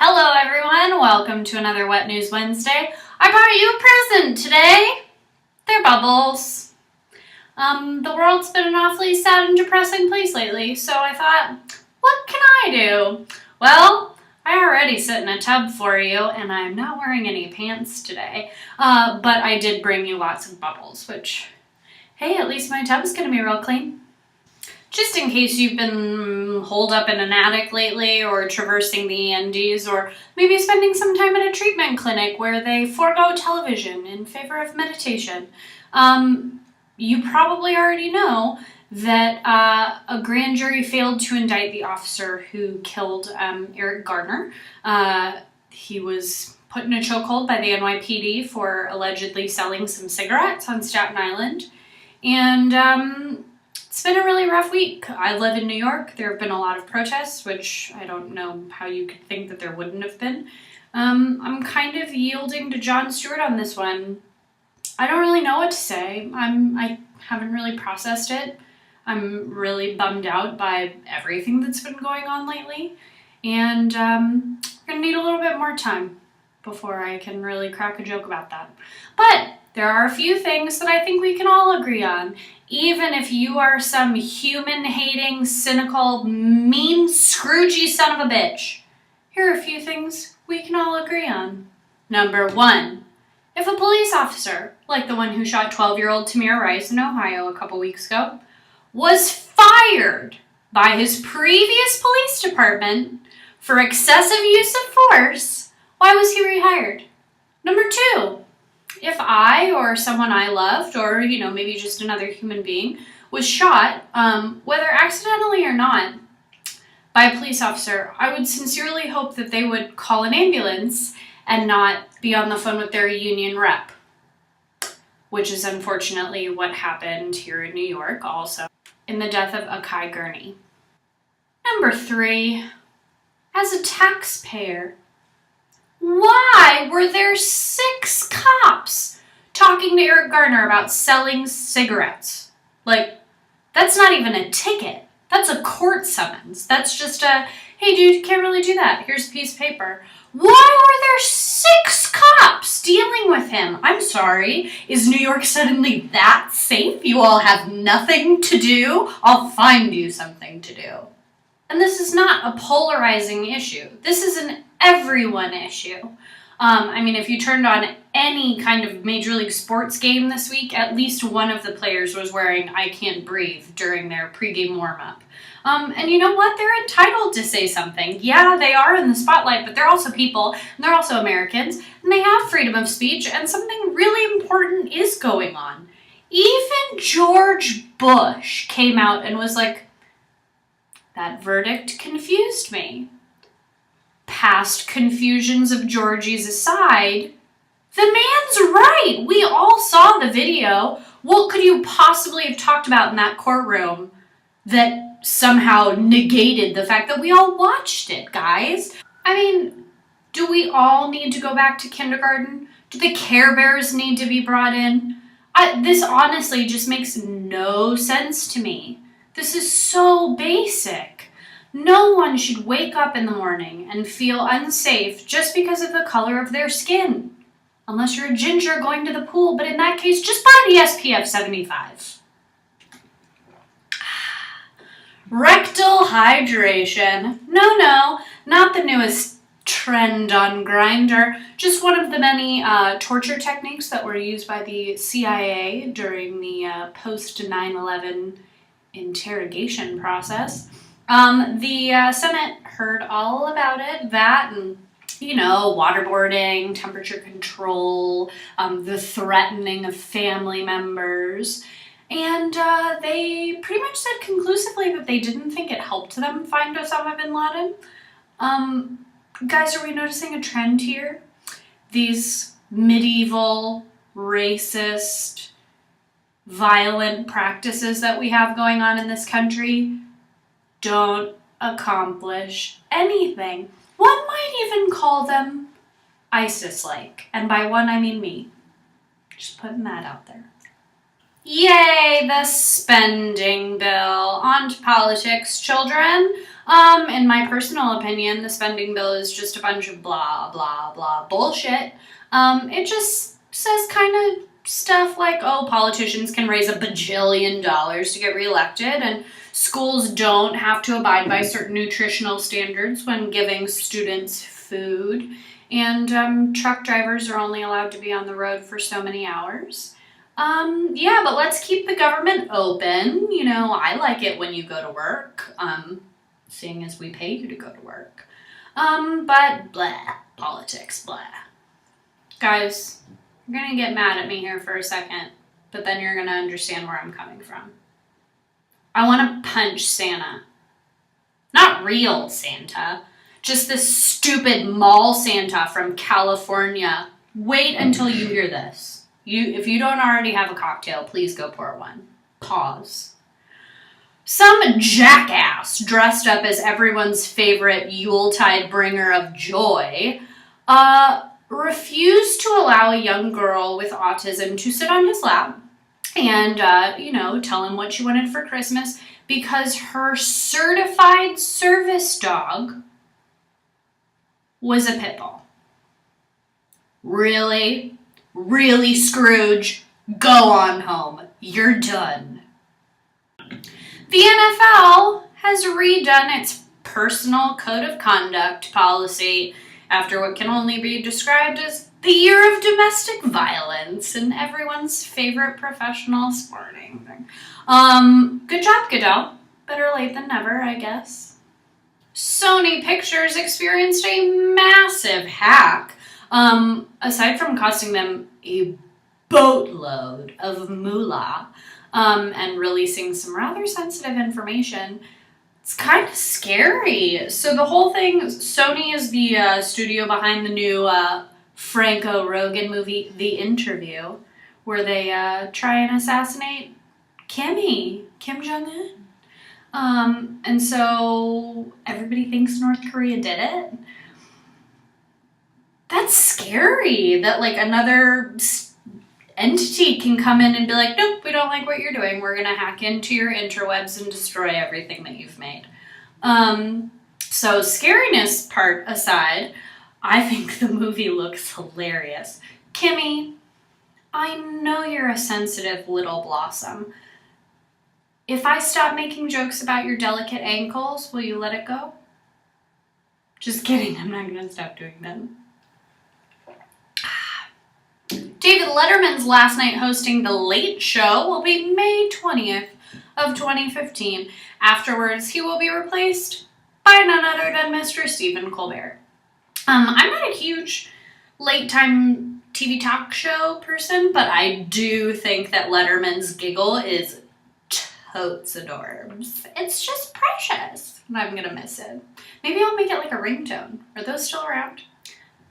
Hello everyone, welcome to another Wet News Wednesday. I brought you a present today. They're bubbles. The world's been an awfully sad and depressing place lately, so I thought, what can I do? Well, I already sit in a tub for you, and I'm not wearing any pants today, but I did bring you lots of bubbles, which, hey, at least my tub's gonna be real clean. Just in case you've been holed up in an attic lately or traversing the Andes or maybe spending some time at a treatment clinic where they forego television in favor of meditation, you probably already know that a grand jury failed to indict the officer who killed Eric Garner. He was put in a chokehold by the NYPD for allegedly selling some cigarettes on Staten Island. And it's been a really rough week. I live in New York. There have been a lot of protests, which I don't know how you could think that there wouldn't have been. I'm kind of yielding to Jon Stewart on this one. I don't really know what to say. I haven't really processed it. I'm really bummed out by everything that's been going on lately. And I'm going to need a little bit more time before I can really crack a joke about that. But there are a few things that I think we can all agree on. Even if you are some human-hating, cynical, mean, Scroogey son of a bitch, here are a few things we can all agree on. Number 1. If a police officer, like the one who shot 12-year-old Tamir Rice in Ohio a couple weeks ago, was fired by his previous police department for excessive use of force, why was he rehired? Number 2. If I or someone I loved or, maybe just another human being was shot, whether accidentally or not, by a police officer, I would sincerely hope that they would call an ambulance and not be on the phone with their union rep, which is unfortunately what happened here in New York also, in the death of Akai Gurney. Number 3, as a taxpayer, why were there 6 cops talking to Eric Garner about selling cigarettes? That's not even a ticket. That's a court summons. That's just a, hey dude, you can't really do that. Here's a piece of paper. Why were there 6 cops dealing with him? I'm sorry. Is New York suddenly that safe? You all have nothing to do? I'll find you something to do. And this is not a polarizing issue. This is an everyone issue. If you turned on any kind of Major League sports game this week, at least one of the players was wearing I Can't Breathe during their pregame warm-up. And you know what? They're entitled to say something. Yeah, they are in the spotlight, but they're also people, and they're also Americans, and they have freedom of speech, and something really important is going on. Even George Bush came out and was like, that verdict confused me. Past confusions of Georgie's aside, the man's right. We all saw the video. What could you possibly have talked about in that courtroom that somehow negated the fact that we all watched it, guys? Do we all need to go back to kindergarten? Do the Care Bears need to be brought in? This honestly just makes no sense to me. This is so basic. No one should wake up in the morning and feel unsafe just because of the color of their skin. Unless you're a ginger going to the pool, but in that case, just buy the SPF 75. Rectal hydration. No, not the newest trend on Grindr. Just one of the many torture techniques that were used by the CIA during the post 9/11 interrogation process. The Senate heard all about it, that and, waterboarding, temperature control, the threatening of family members, and they pretty much said conclusively that they didn't think it helped them find Osama bin Laden. Guys, are we noticing a trend here? These medieval, racist, violent practices that we have going on in this country don't accomplish anything. One might even call them ISIS-like. And by one, I mean me. Just putting that out there. Yay, the spending bill. On to politics, children. In my personal opinion, the spending bill is just a bunch of blah, blah, blah bullshit. It just says kind of stuff like, oh, politicians can raise $1 bajillion to get reelected, and schools don't have to abide by certain nutritional standards when giving students food, and truck drivers are only allowed to be on the road for so many hours. Yeah, but let's keep the government open. You know, I like it when you go to work, seeing as we pay you to go to work. But blah, politics, blah. Guys, you're gonna get mad at me here for a second, but then you're gonna understand where I'm coming from. I wanna punch Santa. Not real Santa, just this stupid mall Santa from California. Wait until you hear this. If you don't already have a cocktail, please go pour one. Pause. Some jackass dressed up as everyone's favorite Yuletide bringer of joy refused to allow a young girl with autism to sit on his lap and, tell him what she wanted for Christmas because her certified service dog was a pit bull. Really? Really, Scrooge? Go on home. You're done. The NFL has redone its personal code of conduct policy after what can only be described as the year of domestic violence and everyone's favorite professional sporting thing. Good job, Goodell. Better late than never, I guess. Sony Pictures experienced a massive hack. Aside from costing them a boatload of moolah, and releasing some rather sensitive information, it's kind of scary. So the whole thing, Sony is the studio behind the new Franco Rogan movie, The Interview, where they try and assassinate Kim Jong-un. And so everybody thinks North Korea did it. That's scary that like another entity can come in and be like, nope, we don't like what you're doing. We're going to hack into your interwebs and destroy everything that you've made. So scariness part aside, I think the movie looks hilarious. Kimmy, I know you're a sensitive little blossom. If I stop making jokes about your delicate ankles, will you let it go? Just kidding, I'm not going to stop doing that. David Letterman's last night hosting The Late Show will be May 20th of 2015. Afterwards, he will be replaced by none other than Mr. Stephen Colbert. I'm not a huge late-time TV talk show person, but I do think that Letterman's giggle is totes adorbs. It's just precious, and I'm gonna miss it. Maybe I'll make it like a ringtone. Are those still around?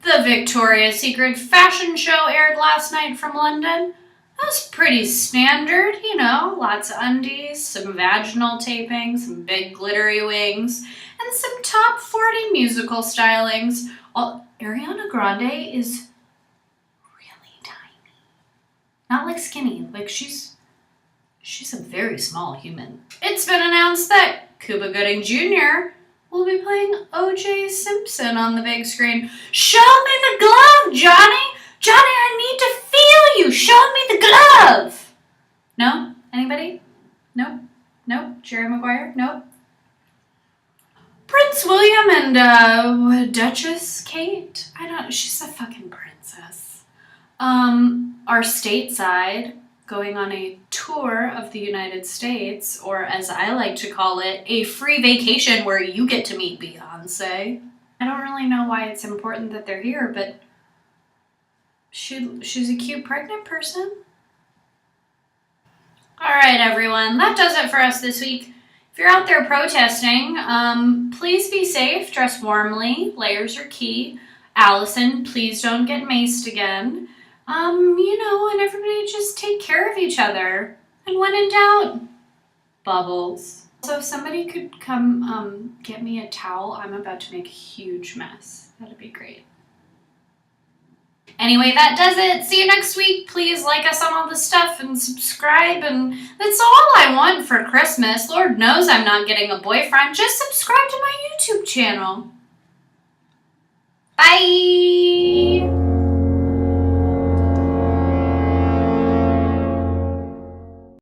The Victoria's Secret fashion show aired last night from London. That was pretty standard, lots of undies, some vaginal taping, some big glittery wings, and some top 40 musical stylings. Ariana Grande is really tiny. Not like skinny, like she's a very small human. It's been announced that Cuba Gooding Jr. will be playing O.J. Simpson on the big screen. Show me the glove, Johnny! Johnny, I need to feel you! Show me the glove! No? Anybody? Nope. Jerry Maguire? Nope. Prince William and Duchess Kate? She's a fucking princess. Are stateside, going on a tour of the United States, or as I like to call it, a free vacation where you get to meet Beyonce. I don't really know why it's important that they're here, but she's a cute pregnant person. All right, everyone, that does it for us this week. If you're out there protesting, please be safe, dress warmly, layers are key. Allison, please don't get maced again. And everybody just take care of each other. And when in doubt, bubbles. So if somebody could come get me a towel, I'm about to make a huge mess. That'd be great. Anyway, that does it. See you next week. Please like us on all this stuff and subscribe. And that's all I want for Christmas. Lord knows I'm not getting a boyfriend. Just subscribe to my YouTube channel. Bye.